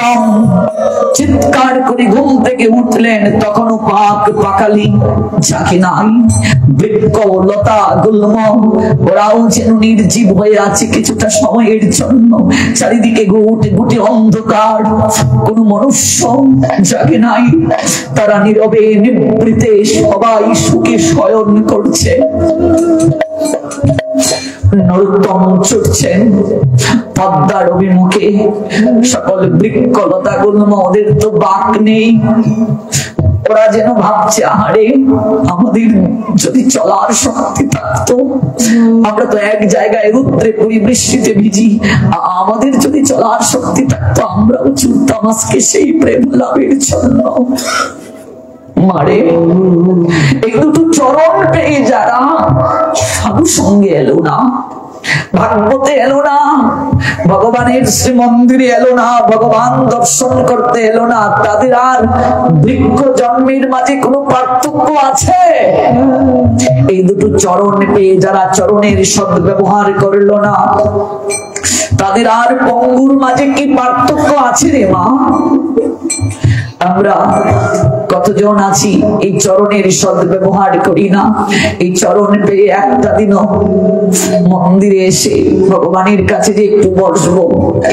নরোত্তম চিৎকার করে ঘুম থেকে উঠলেন, তখনও পাক পাকালি ঝাঁকি নাই, বৃক্ষ লতা গুল্ম ওরাও যেন নির্জীব হয়ে আছে কিছুটা সময়ের জন্য। চারিদিকে গুটে গুটে অন্ধকার, কোন মনুষ্য জাগে নাই, তারা নীরবে নিবৃতে সবাই সুখে শয়ন করছে। নরোত্তম ছুটছেন পদ্মার অভিমুখে, সকল বৃক্ষলতা গুল্ম, ওদের তো বাক নেই, ওরা যেন ভাবছে আরে আমাদের যদি চলার শক্তি থাকতো, আমরা তো এক জায়গায় রুদ্রে পুরি বৃষ্টিতে ভিজি, আমাদের যদি চলার শক্তি থাকতো আমরাও ছুটতাম আজকে সেই প্রেম লাভের জন্য। মারে এই দুটো চরণ পেয়ে যারা সাধু সঙ্গে এলো না, ভাগবতে এলো না, ভগবানের শ্রী মন্দিরে এলো না, ভগবান দর্শন করতে এলো না, তাদের আর বৃক্ষ জন্মের মাঝে কোনো পার্থক্য আছে? এই দুটো চরণ পেয়ে যারা চরণের সদ্ব্যবহার করলো না, তাদের আর পঙ্গুর মাঝে কি পার্থক্য আছে রে মা? আমরা কতজন আছি এই চরণের সদ্ব্যবহার করি না? এই চরণ পেয়ে একটা দিনও মন্দিরে এসে ভগবানের কাছে যে একটু বসবো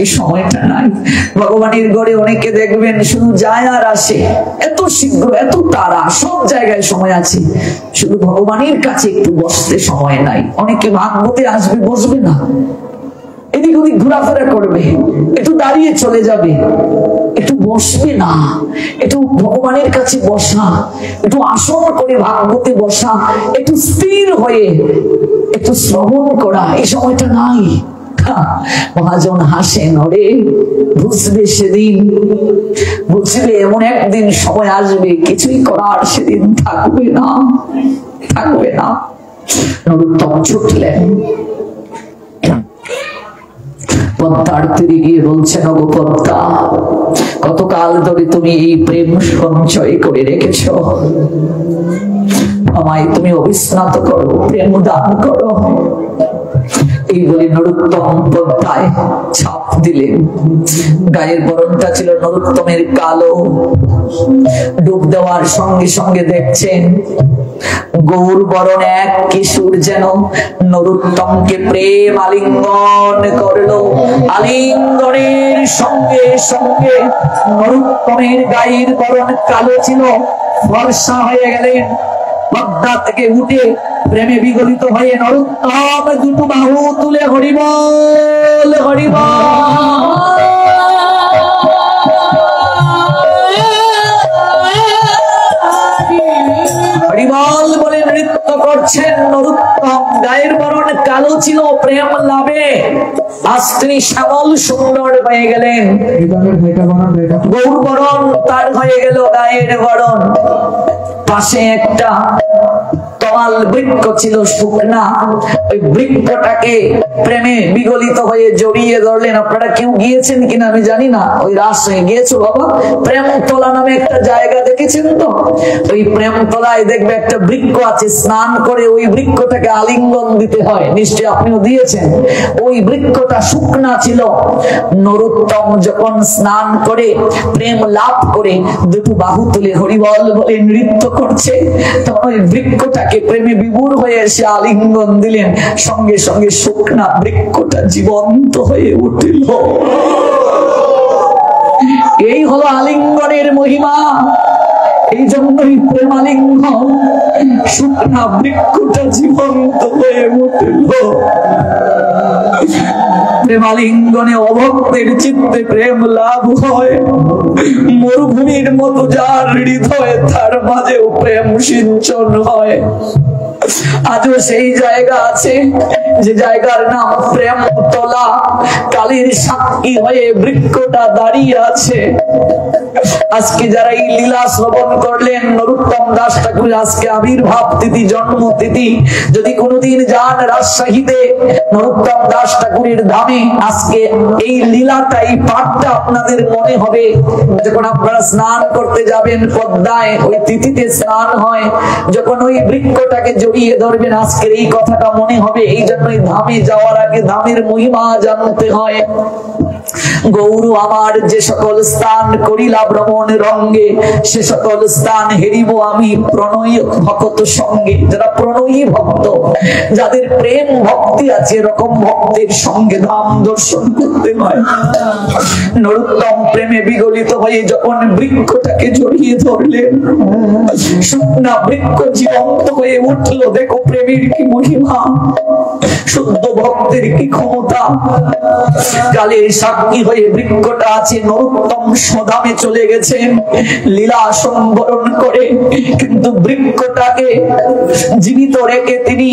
এই সময়টা নাই। ভগবানের ঘরে অনেকে দেখবেন শুধু যায় আর আসে, এত শীঘ্র এত তারা, সব জায়গায় সময় আছে, শুধু ভগবানের কাছে একটু বসতে সময় নাই। অনেকে ভাগবতে আসবে, বসবে না, এদিক ওদিক ঘোরাফেরা করবে, একটু দাঁড়িয়ে চলে যাবে, একটু বসবে না, একটু ভগবানের কাছে বসা, একটু আসন করে ভাগবতে বসা, একটু স্থির হয়ে একটু শ্রবণ করা, এই সময়টা নাই। মহাজন হাসেন, ওরে বুঝবে সেদিন, বুঝবে এমন একদিন সময় আসবে কিছুই করার সেদিন থাকবে না, থাকবে না। নরোত্তম ছুটলেন, পদ্মার তীরে গিয়ে বলছেন, ওগো পদ্মা, কতকাল ধরে তুমি এই প্রেম সঞ্চয় করে রেখেছ, আমায় তুমি অবিস্মৃত করো, প্রেম দান করো। এই বলে নরোত্তম পদ্মায় ছাপ দিলেন। গায়ের বরণটা ছিল নরোত্তমের কালো, ডুব দেওয়ার সঙ্গে সঙ্গে দেখছেন গৌর বরণ এক কিশোর যেন নরোত্তমকে প্রেম আলিঙ্গন করলো। আলিঙ্গনের সঙ্গে সঙ্গে নরোত্তমের গায়ের বরণ কালো ছিল, ফর্সা হয়ে গেলেন। পদ্মা থেকে উঠে প্রেমে বিগলিত হয়ে নরোত্তম দুটো বাহু তুলে হরিবল হরিবল হরিবল বলে নৃত্য করছেন। নরোত্তম গায়ের বরণ কালো ছিল, প্রেম লাভে আজ তিনি শ্যামল সুন্দর হয়ে গেলেন। গৌর বরণ তার হয়ে গেল গায়ের বরণ। পাশে একটা তমাল বৃক্ষ ছিল শুকনা, ওই বৃক্ষটাকে প্রেমে বিগলিত হয়ে জড়িয়ে ধরলেন। আপনারা কেউ গিয়েছেন কিনা আমি জানি না, ওই রাস্তায় গিয়েছো বাবা? প্রেমতলা নামে একটা জায়গা দেখেছেন তো? ওই প্রেমতলায় দেখবে একটা বৃক্ষ আছে, স্নান করে ওই বৃক্ষটাকে আলিঙ্গন দিতে হয়, নিশ্চয়ই আপনিও দিয়েছেন। ওই বৃক্ষটা শুকনা ছিল। নরোত্তম যখন স্নান করে প্রেম লাভ করে দুটো বাহু তুলে হরিবল বলে নৃত্য করছে, তখন ওই বৃক্ষটাকে প্রেমে বিভোর হয়ে এসে আলিঙ্গন দিলেন। সঙ্গে সঙ্গে শুকনা বৃক্ষটা জীবন্ত হয়ে উঠল। এই হলো আলিঙ্গনের মহিমা। এই জন্যই প্রেমালিঙ্গন, শুকনা বৃক্ষটা জীবন্ত হয়ে উঠল। প্রেমালিঙ্গনে অভক্তের চিত্তে প্রেম লাভ হয়। মরুভূমির মতো যার হৃদয়, তার মাঝেও প্রেম সিঞ্চন হয়। আজও সেই জায়গা আছে, যে জায়গার নাম প্রেমতলা। কালীর সাক্ষী হয়ে বৃক্ষটা দাঁড়িয়ে আছে। আজকে যারা এই লীলা শ্রবণ করলেন, নরোত্তম দাস ঠাকুর আজকে আবির্ভাব তিথি, জন্ম তিথি। যদি কোনোদিন যান রাজশাহীতে নরোত্তম দাস ঠাকুরের ধামে, আজকে এই লীলাটা, এই পাঠটা আপনাদের মনে হবে। যখন আপনারা স্নান করতে যাবেন পদ্মায়, ওই তিথিতে স্নান হয়, যখন ওই বৃক্ষটাকে জড়িয়ে ধরবেন, আজকের এই কথাটা মনে হবে। এই জন্যই ধামে যাওয়ার আগে ধামের মহিমা জানতে হয়। গৌর আমার যে সকল স্থান করিলা ভ্রমণ রঙ্গে, সে সকল স্থান হেরিব আমি প্রণয়ী ভক্ত সঙ্গে। যারা প্রণয়ী ভক্ত, যাদের প্রেম ভক্তি আছে, এরকম ভক্তের সঙ্গে ধাম দর্শন করতে হয়। নরোত্তম প্রেমে বিগলিত হয়ে যখন বৃক্ষটাকে জড়িয়ে ধরলেন, শুকনা বৃক্ষ জীবন্ত হয়ে উঠলো। দেখো প্রেমের কি মহিমা, শুদ্ধ ভক্তের কি ক্ষমতা। কালের সাক্ষী হয়ে বৃক্ষটা আছে, নরোত্তম সদামে চলে গেছেন লীলা সংবরণ করে, কিন্তু বৃক্ষটাকে জীবিত রেখে তিনি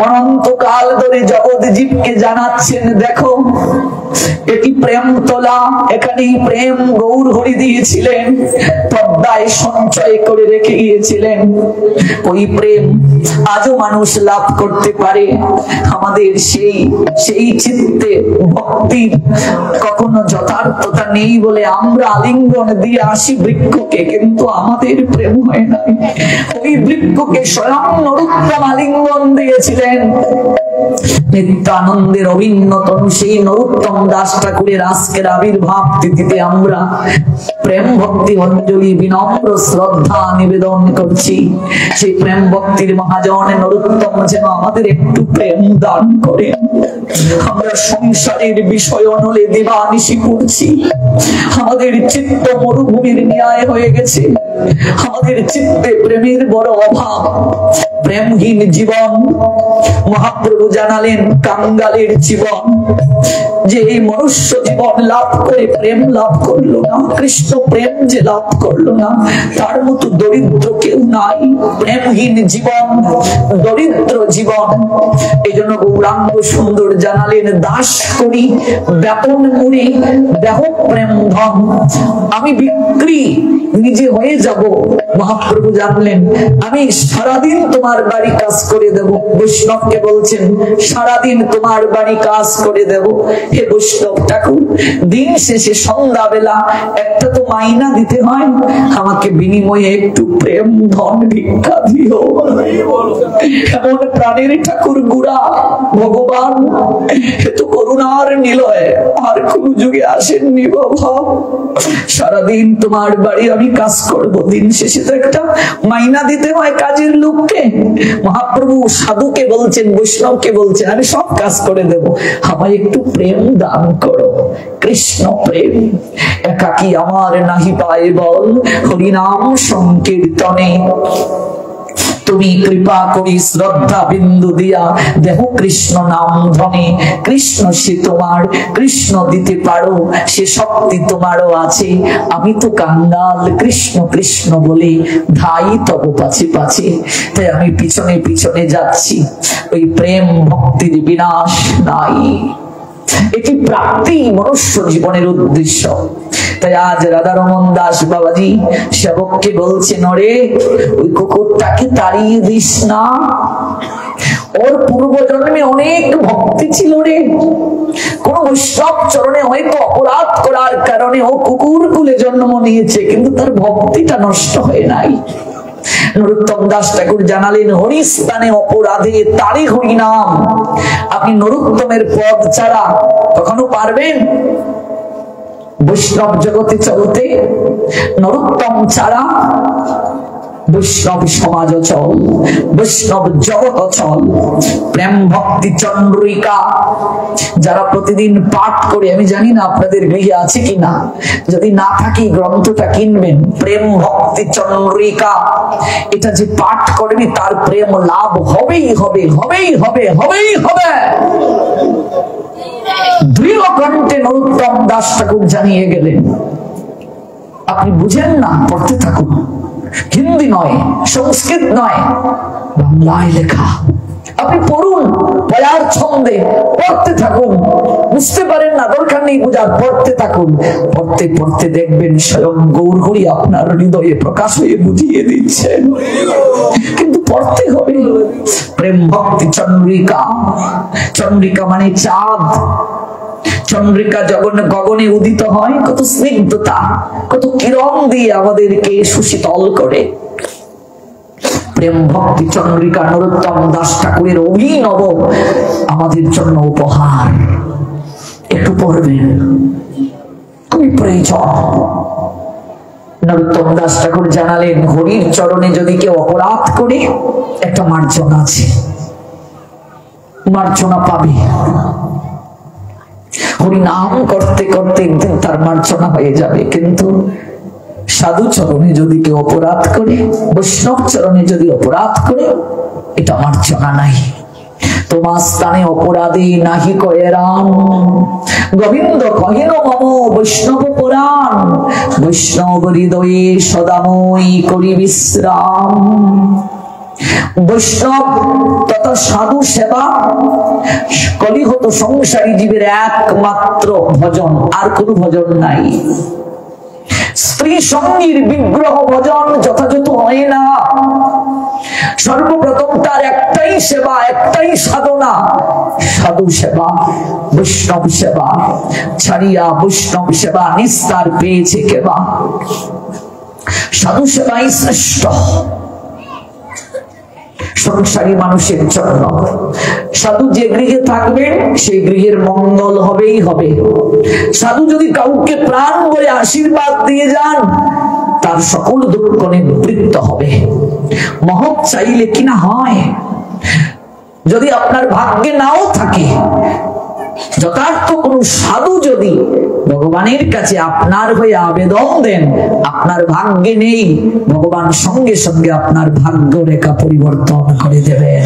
অনন্তকাল ধরে জগৎ জীবকে জানাচ্ছেন, দেখো এটি প্রেম তোলা, এখানেই প্রেম গৌর হরি দিয়েছিলেন, পদ্মায় সঞ্চয় করে রেখে গিয়েছিলেন। ওই প্রেম আজও মানুষ লাভ করতে পারে। আমাদের সেই চিত্তে ভক্তির কখনো যথার্থতা নেই বলে আমরা আলিঙ্গন দিয়ে আসি বৃক্ষকে, কিন্তু আমাদের প্রেম হয় নাই। ওই বৃক্ষকে স্বয়ং নরোত্তম আলিঙ্গন দিয়েছিলেন। নিত্যানন্দের অভিন্নতম সেই নরোত্তম দাস ঠাকুরের আজকের আবির্ভাব তিথিতে আমরা প্রেম ভক্তি অঞ্জলি বিনম্র শ্রদ্ধা নিবেদন করছি। সেই প্রেম ভক্তির মহাজন নরোত্তম যেন আমাদের একটু প্রেম দান করে। আমরা সংসারের বিষয় অনলে দিবানিশি করছি, আমাদের চিত্ত মরুভূমির ন্যায় হয়ে গেছে, আমাদের চিত্তে প্রেমের বড় অভাব। প্রেমহীন জীবন মহাপ্রভু জানালেন কাঙ্গালের জীবন। যে এই মনুষ্য জীবন লাভ করে প্রেম লাভ করলো না, কৃষ্ণ প্রেম যে লাভ করলো না, তার মতো দরিদ্র কেউ নাই। প্রেমহীন জীবন, দরিদ্র জীবন। এই জন্য গৌরাঙ্গ সুন্দর জানালেন, দাস করি ব্যাপন মুড়ি দেহ প্রেম ধন। আমি বিক্রি নিজে হয়ে যাব। মহাপ্রভু জানলেন, আমি সারাদিন তোমার বাড়ি কাজ করে দেব। বৈষ্ণবকে বলছেন, সারাদিন তোমার বাড়ি কাজ করে দেব। হে বৈষ্ণব ঠাকুর, দিন শেষে সন্ধ্যা বেলা একটা তো মাইনা দিতে হয়, আমাকে বিনিময়ে একটু প্রেম ধন ভিক্ষা দিও। এমন প্রাণের ঠাকুর গুড়া ভগবান, এ তো করুণার নিলয়, আর কোন যুগে আসেননি বাবা। সারাদিন তোমার বাড়ি আমি কাজ করব, দিন শেষে তো একটা মাইনা দিতে হয় কাজের লোককে। মহাপ্রভু সাধুকে বলছেন, বৈষ্ণবকে বলছেন, আমি সব কাজ করে দেব, আমায় একটু প্রেম দান করো। কৃষ্ণ প্রেম একাকি আমার নাহি পায় বল, হরিনাম সংকীর্তনে তুমি কৃপা করি শ্রদ্ধা বিন্দু দিয়া দেহ কৃষ্ণ নাম ধনে। কৃষ্ণ সে তোমার, কৃষ্ণ দিতে পারো, সে শক্তি তোমারও আছে। আমি তো কাঙ্গাল, কৃষ্ণ কৃষ্ণ বলে ধাই তব পাছে পাছে। তাই আমি পিছনে পিছনে যাচ্ছি, ওই প্রেম ভক্তির বিনাশ নাই। এটি প্রাপ্তি মনুষ্য জীবনের উদ্দেশ্য। তাই আজ রাধারমন দাস বাবাজি সেবককে বলছেন, ওরে ওই কুকুরটাকে তাড়িয়ে দিস না, ওর পূর্বজন্মে অনেক ভক্তি ছিল রে। কোন বৈষ্ণব চরণে হয়তো অপরাধ করার কারণে ও কুকুর কুলে জন্ম নিয়েছে, কিন্তু তার ভক্তিটা নষ্ট হয়ে নাই। নরোত্তম দাস ঠাকুর জানালেন, হরিস্থানে অপরাধে তারে হরি নাম। আপনি নরোত্তমের পদ ছাড়া কখনো পারবেন বৈষ্ণব জগতে চলতে? নরোত্তম ছাড়া বৈষ্ণব সমাজ চল, বৈষ্ণব জগৎ চল। প্রেম ভক্তি চন্দ্রিকা যারা প্রতিদিন পাঠ করে, আমি জানি না আপনাদের গৃহে আছে কিনা, যদি না থাকে গ্রন্থটা কিনবেন। প্রেম ভক্তি চন্দ্রিকা, এটা যে পাঠ করবে তার প্রেম লাভ হবেই হবে, হবেই হবে, হবেই হবে। দৃঢ় কণ্ঠে নরোত্তম দাস ঠাকুর জানিয়ে গেলেন। আপনি বুঝেন না, পড়তে থাকুন। হিন্দি নয়, সংস্কৃত নয়, বাংলায় লেখা। আপনি পড়ুন, পড়ার ছন্দে পড়তে থাকুন। বুঝতে পারেন না, দরকার নেই বুঝার, পড়তে থাকুন। পড়তে পড়তে দেখবেন স্বয়ং গৌর হরি আপনার হৃদয়ে প্রকাশ হয়ে বুঝিয়ে দিচ্ছেন। কিন্তু পড়তে হবে। প্রেম ভক্তি চন্দ্রিকা, চন্দ্রিকা মানে চাঁদ। চন্দ্রিকা যখন গগনে উদিত হয়, কত স্নিগ্ধতা, কত কিরণ দিয়ে আমাদেরকে সুশীতল করে। প্রেম ভক্তি চন্দ্রিকা নরোত্তম দাস ঠাকুরের অভিনব আমাদের জন্য উপহার। একটু পড়বেন, খুবই প্রয়োজন। নরোত্তম দাস ঠাকুর জানালেন, হরির চরণে যদি কেউ অপরাধ করে, একটা মার্জনা আছে, মার্জনা পাবে। হরি নাম করতে করতে একদিন তার মার্জনা হয়ে যাবে। কিন্তু সাধু চরণে যদি কেউ অপরাধ করে, বৈষ্ণব চরণে যদি অপরাধ করে, এটা মার্জনা নাই। তোমার স্থানে অপরাধী নাহি কয়েরাম, গোবিন্দ কহিল মম বৈষ্ণব পুরাণ, বৈষ্ণব হৃদয়ে সদাময়ী করি বিশ্রাম। বৈষ্ণব তথা সাধু সেবা কলিহত সংসারী জীবের একমাত্র ভজন, আর কোন ভজন নাই। স্ত্রী সঙ্গীর বিগ্রহ ভজন যথাযথ হয় না। সর্বপ্রথম তার একটাই সেবা, একটাই সাধনা, সাধু সেবা, বৈষ্ণব সেবা। ছাড়িয়া বৈষ্ণব সেবা নিস্তার পেয়েছে কেবা। সাধু সেবাই শ্রেষ্ঠ সংসারী মানুষের জন্য। সাধু যে গৃহে থাকবেন সেই গৃহের মঙ্গল হবেই হবে। সাধু যদি কাউকে প্রাণ বলে আশীর্বাদ দিয়ে যান, তার সকল দুঃখ নিবৃত্ত হবে। মহৎ চাইলে কিনা হয়। যদি আপনার ভাগ্যে নাও থাকে, যথার্থ কোন সাধু যদি ভগবানের কাছে আপনার হয়ে আবেদন দেন, আপনার ভাগ্যে নেই, ভগবান সঙ্গে সঙ্গে আপনার ভাগ্য রেখা পরিবর্তন করে দেবেন।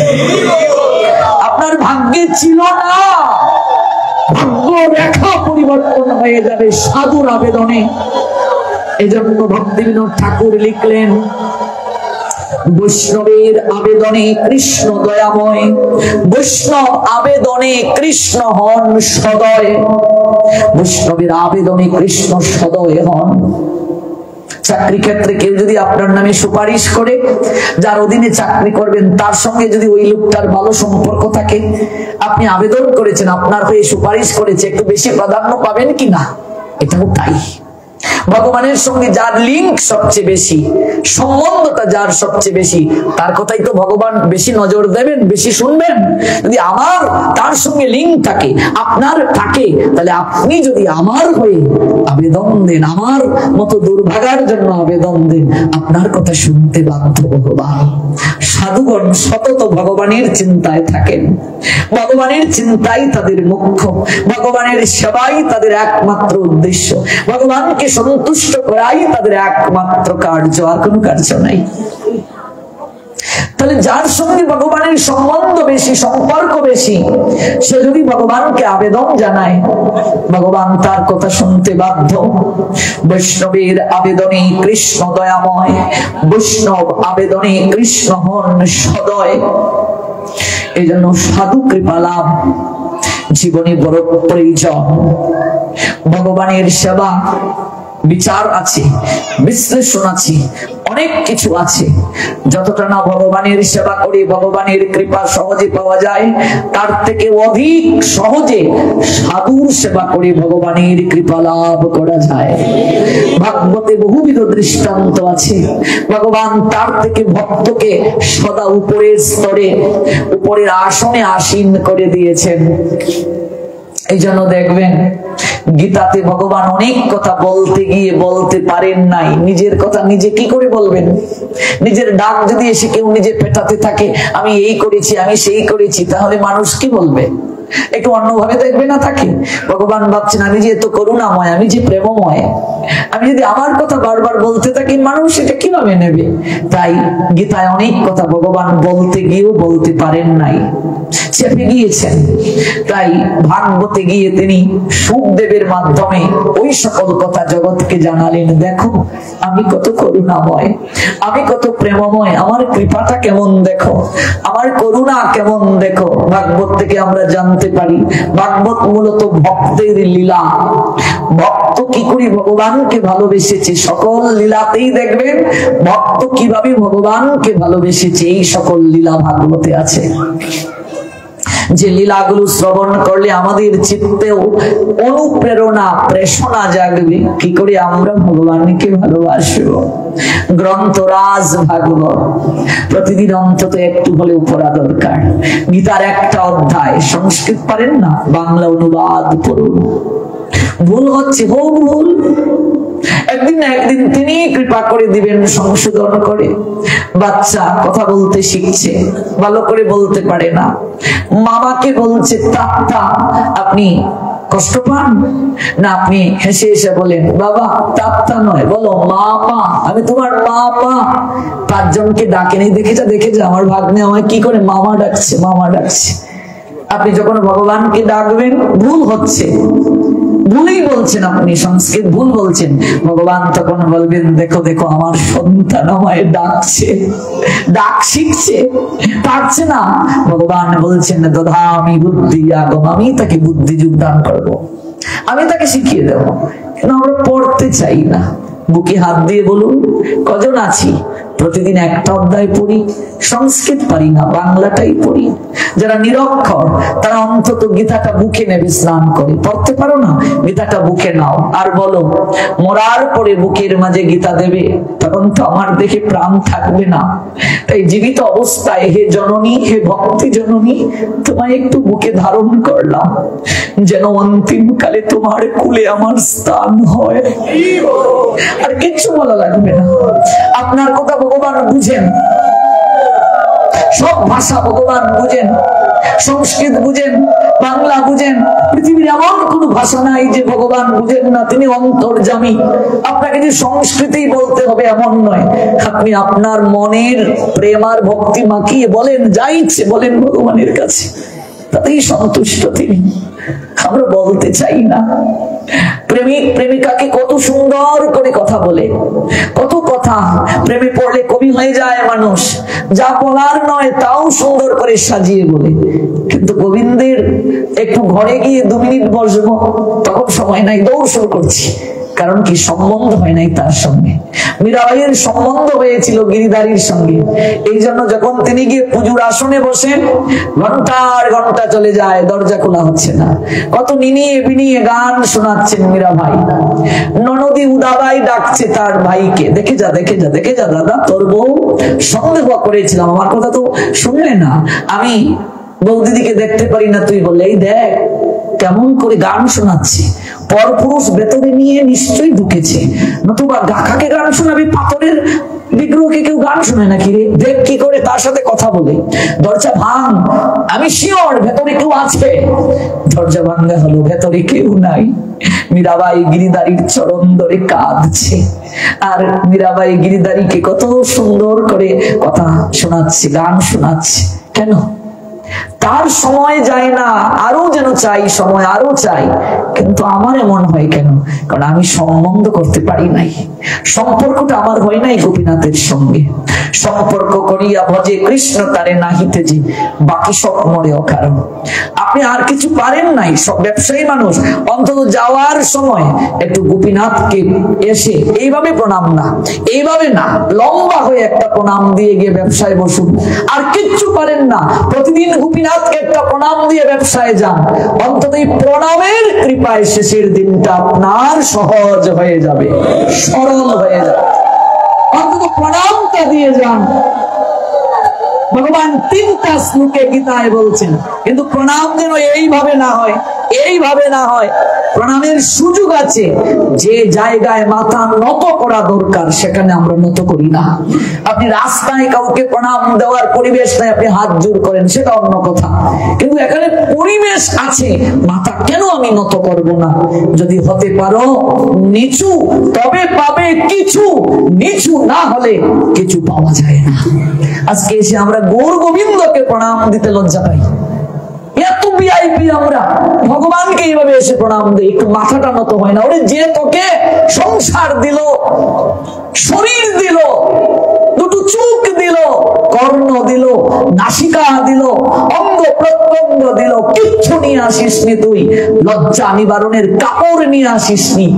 আপনার ভাগ্যে ছিল না, ভাগ্য রেখা পরিবর্তন হয়ে যাবে সাধুর আবেদনে। এজন্য ভক্তিবিনোদ ঠাকুর লিখলেন, বৈষ্ণবের আবেদনে কৃষ্ণ দয়াময়, বৈষ্ণব আবেদনে কৃষ্ণ হন সদয়। বৈষ্ণবের আবেদনে কৃষ্ণ সদয় হন। চাকরি ক্ষেত্রে কেউ যদি আপনার নামে সুপারিশ করে, যার অধীনে চাকরি করবেন, তার সঙ্গে যদি ওই লোকটার ভালো সম্পর্ক থাকে, আপনি আবেদন করেছেন, আপনার হয়ে সুপারিশ করেছে, একটু বেশি প্রাধান্য পাবেন কিনা? এটাও তাই। ভগবানের সঙ্গে যার লিঙ্ক সবচেয়ে বেশি, সম্বন্ধটা যার সবচেয়ে বেশি, তার কথাই তো ভগবান বেশি নজর দেবেন, বেশি শুনবেন। যদি আমার তার সঙ্গে লিঙ্ক থাকে, আপনার থাকে, তাহলে আপনি যদি আমার হয়ে আবেদন দেন, আমার মতো দুর্ভাগার জন্য আবেদন দেন, আপনার কথা শুনতে বাধ্য ভগবান। সাধুগণ সতত ভগবানের চিন্তায় থাকেন, ভগবানের চিন্তাই তাদের মুখ্য, ভগবানের সেবাই তাদের একমাত্র উদ্দেশ্য, ভগবানকে সন্তুষ্ট করাই তাদের একমাত্র কার্য, আর কোনো কার্য নাই। তাহলে যার সঙ্গে ভগবানের সম্বন্ধ বেশি, সম্পর্ক বেশি, সে যদি ভগবানকে আবেদন জানায়, ভগবান তার কথা শুনতে বাধ্য। বৈষ্ণবের আবেদনে কৃষ্ণ দয়াময়, বৈষ্ণব আবেদনে কৃষ্ণ হন সদয়। এই জন্য সাধু কৃপা লাভ জীবনে বড় প্রয়োজন। ভগবানের সেবা বিচার আছে, বিশ্লেষণ আছে, অনেক কিছু আছে। যতটা না ভগবানের সেবা করি ভগবানের কৃপা সহজে পাওয়া যায়, তার থেকে অধিক সহজে সাধুর সেবা করে ভগবানের কৃপা লাভ করা যায়। ভাগবতে বহুবিধ দৃষ্টান্ত আছে। ভগবান তার থেকে ভক্তকে সদা উপরের স্তরে, উপরের আসনে আসীন করে দিয়েছেন। এই জন্য দেখবেন গীতাতে ভগবান অনেক কথা বলতে গিয়ে বলতে পারেন নাই। নিজের কথা নিজে কি করে বলবেন? নিজের ডাক যদি এসে কেউ নিজে পেটাতে থাকে, আমি এই করেছি, আমি সেই করেছি, তাহলে মানুষ কি বলবে? একটু অন্যভাবে দেখবে না তাকে? ভগবান ভাবছেন, আমি যে এত করুণাময়, আমি যে প্রেমময়, আমি যদি আমার কথা বারবার বলতে থাকি, মানুষ এটা কিভাবে নেবে? তাই গীতায় অনেক কথা ভগবান বলতে গিয়েও বলতে পারেন নাই, চেপে গিয়েছেন। তাই ভাগবতে গিয়ে তিনি সুখদেবের মাধ্যমে ওই সকল কথা জগৎকে জানালেন। দেখো আমি কত করুণাময়, আমি কত প্রেমময়, আমার কৃপাটা কেমন দেখো, আমার করুণা কেমন দেখো। ভাগবত থেকে আমরা জানতে পারি, ভাগবত মূলত ভক্তের লীলা। ভক্ত কি করে ভগবানকে ভালোবেসেছে, সকল লীলাতেই দেখবেন ভক্ত কিভাবে ভগবানকে ভালোবেসেছে, এই সকল লীলা ভাগবতে আছে। যে লীলাগুলো শ্রবণ করলে আমাদের চিত্তেও অনুপ্রেরণা প্রেষণা জাগবে, কি করে আমরা ভগবানকে ভালোবাসবো। গ্রন্থরাজ ভাগবত প্রতিদিন অন্তত একটু হলে পড়া দরকার। গীতার একটা অধ্যায়, সংস্কৃত পারেন না, বাংলা অনুবাদ পড়ুন। ভুল হচ্ছে, হোক ভুল, একদিন না একদিন তিনি কৃপা করে দিবেন সংশোধন করে। বাচ্চা কথা বলতে শিখছে, ভালো করে বলতে পারে না, মামাকে বলছে তাত্তা, আপনি কষ্ট পান না? আপনি হেসে হেসে বলেন বাবা তাত্তা নয়, বলো মামা, আমি তোমার মামা। 5 জনকে ডাকেনি, দেখে যা আমার ভাগ্নে আমায় কি করে মামা ডাকছে, মামা ডাকছে। আপনি যখন ভগবানকে ডাকবেন, ভুল হচ্ছে, ভুলেই বলছেন আপনি, সংস্কৃত ভুল বলছেন, ভগবান তখন বলবেন দেখো দেখো আমার সন্তান আমায় ডাকছে, ডাক শিখছে, পারছে না। ভগবান বলছেন দধামি বুদ্ধি আগম, আমি তাকে বুদ্ধি যোগদান করবো, আমি তাকে শিখিয়ে দেবো। কিন্তু আমরা পড়তে চাই না। বুকে হাত দিয়ে বলুন কজন আছি প্রতিদিন একটা অধ্যায় পড়ি, সংস্কৃত পারি না, বাংলাটাই পড়ি। যারা নিরক্ষর তারা অন্তত গীতাটা বুকে নেবে, স্নান করে। পড়তে পারো না, গীতাটা বুকে নাও, আর বলো মরার পরে বুকের মাঝে গীতা দেবে, তখন তো আমার দেখে প্রাণ থাকবে না। তাই জীবিত অবস্থায় হে জননী, হে ভক্তি জননী, তোমায় একটু বুকে ধারণ করলাম, যেন অন্তিম কালে তোমার কুলে আমার স্থান হয়। আর কিচ্ছু বলা লাগবে না। আপনার কথা ভগবান বুঝেন, সব ভাষা ভগবান বুঝেন, সংস্কৃত বুঝেন, বাংলা বুঝেন। পৃথিবীর এমন কোন ভাষা নাই যে ভগবান বুঝেন না, তিনি অন্তর্যামী। আপনাকে যে সংস্কৃতেই বলতে হবে এমন নয়, আপনি আপনার মনের প্রেম আর ভক্তি মাখিয়ে বলেন, যা ইচ্ছে বলেন ভগবানের কাছে, তাতেই সন্তুষ্ট তিনি। আমরা বলতে চাই না। প্রেমিক প্রেমিকাকে কত সুন্দর করে কথা বলে, কত কথা প্রেমে পড়লে কবি হয়ে যায় মানুষ, যা বলার নয় তাও সুন্দর করে সাজিয়ে বলে। কিন্তু গোবিন্দের একটু ঘরে গিয়ে 2 মিনিট বসবো, তখন সময় নাই, দৌড় শুরু করছি। কারণ কি, সম্বন্ধ হয় নাই তার সঙ্গে। মীরাবাইয়ের সম্বন্ধ হয়েছিল গিরিধারীর সঙ্গে, এই জন্য যখন তিনি গিয়ে পুজোর আসনে বসেন, ঘন্টার ঘন্টা চলে যায়, দরজা খোলা হচ্ছে না। কত নিনিয়ে বিনিয়ে গান শোনাচ্ছেন মীরাবাই। ননদী উদাবাই ডাকছে তার ভাইকে, দেখে যা দেখে যা দেখে যা দাদা, তোর বউ সন্দেহ করেছিলাম, আমার কথা তো শুনলে না, আমি বৌদিদিকে দেখতে পারি না, তুই বললে এই দেখ কেমন করে গান শোনাচ্ছে। পরপুরুষ ভেতরে নিয়ে নিশ্চয়ই ঢুকেছে, নতুবা গাখাকে গান শোনাবি, পাথরের বিগ্রহকে কেউ গান শোনে নাকি রে? দেখ কি করে তার সাথে কথা বলে। দরজা ভাঙ, আমি শিওর ভেতরে কেউ আছে। দরজা ভাঙা হলো, ভেতরে কেউ নাই। মীরাবাই গিরিধারীর চরণ ধরে কাঁদছে, আর মীরাবাই গিরিধারীকে কত সুন্দর করে কথা শোনাচ্ছে, গান শোনাচ্ছে। কেন? তার সময় যায় না, আরো যেন চাই, সময় আরো চাই। কিন্তু আমার এমন হয় কেন? কারণ আমি সম্বন্ধ করতে পারি নাই, সম্পর্কটা আমার হয় নাই গোপীনাথের সঙ্গে। সম্পর্ক করিয়া ভজে কৃষ্ণ তারে নাহিতে যে, বাকি সব মরে অকারণ। আপনি আর কিছু পারেন নাই, সব ব্যবসায়ী মানুষ, অন্তত যাওয়ার সময় একটু গোপীনাথকে এসে এইভাবে প্রণাম না, এইভাবে না, লম্বা হয়ে একটা প্রণাম দিয়ে গিয়ে ব্যবসায় বসুন। আর কিচ্ছু পারেন না, প্রতিদিন গোপীনাথকে একটা প্রণাম দিয়ে ব্যবসায় যান। অন্তত এই প্রণামের কৃপায় শেষের দিনটা আপনার সহজ হয়ে যাবে, সরল হয়ে যাবে। অন্তত প্রণামটা দিয়ে যান। ভগবান 3টা শ্লোকে গীতায় বলছেন, কিন্তু প্রণাম যেন এইভাবে না হয়, এইভাবে না হয়। প্রণামের সুযোগ আছে, যে জায়গায় মাথা নত করা দরকার সেখানে আমরা নত করি না। আপনি রাস্তায় কাউকে প্রণাম দেওয়ার পরিবেশ নাই, আপনি হাত জোর করেন, সেটা অন্য কথা। কিন্তু এখানে পরিবেশ আছে, মাথা কেন আমি নত করব না? যদি হতে পারো নিচু, তবে পাবে কিছু, নিচু না হলে কিছু পাওয়া যায় না। আজকে এসে আমরা গৌর গোবিন্দকে প্রণাম দিতে লজ্জা পাই। এত ভিআইপি আমরা, ভগবানকে এইভাবে এসে প্রণাম দেই, একটু মাথাটা নত হয় না? ওরে যে তোকে সংসার দিল, শরীর দিল, দুটো চোখ দিল, কর্ণ দিল, নাসিকা দিল, অঙ্গ প্রত্যঙ্গ দিল, কিচ্ছু নিয়ে আসিসনি তুই। লজ্জা নিবারণের কাপড় নিয়ে আসিসনি।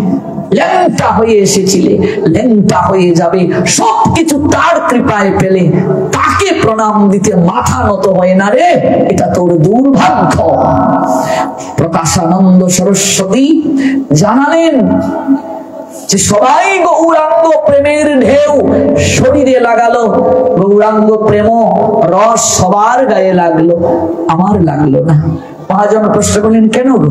ল্যাংটা হয়ে এসেছিলে, ল্যাংটা হয়ে যাবে, সবকিছু তার কৃপায় পেলে, তাকে প্রণাম দিতে মাথা নত হয় না রে, এটা তোর দুর্ভাগ্য। প্রকাশানন্দ সরস্বতী জানালেন যে সবাই গৌরাঙ্গ প্রেমের ঢেউ শরীরে লাগালো, গৌরাঙ্গ প্রেম রস সবার গায়ে লাগলো, আমার লাগলো না। মহাজন প্রশ্ন করলেন কেন গো?